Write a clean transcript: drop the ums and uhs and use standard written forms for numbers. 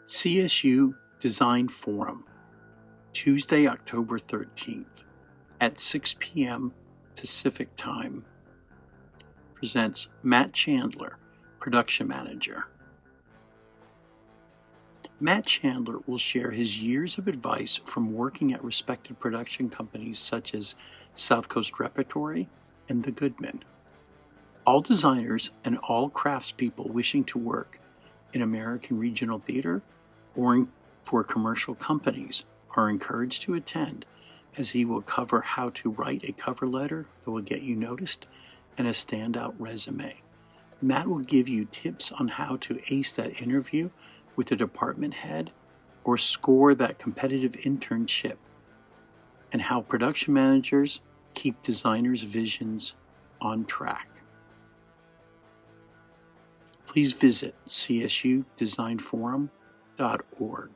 CSU Design Forum, Tuesday, October 13th at 6 p.m. Pacific Time. Presents Matt Chandler, Production Manager. Matt Chandler will share his years of advice from working at respected production companies such as South Coast Repertory and the Goodman. All designers and all craftspeople wishing to work in American regional theater or for commercial companies are encouraged to attend, as he will cover how to write a cover letter that will get you noticed and a standout resume. Matt will give you tips on how to ace that interview with a department head or score that competitive internship, and how production managers keep designers' visions on track. Please visit csudesignforum.org.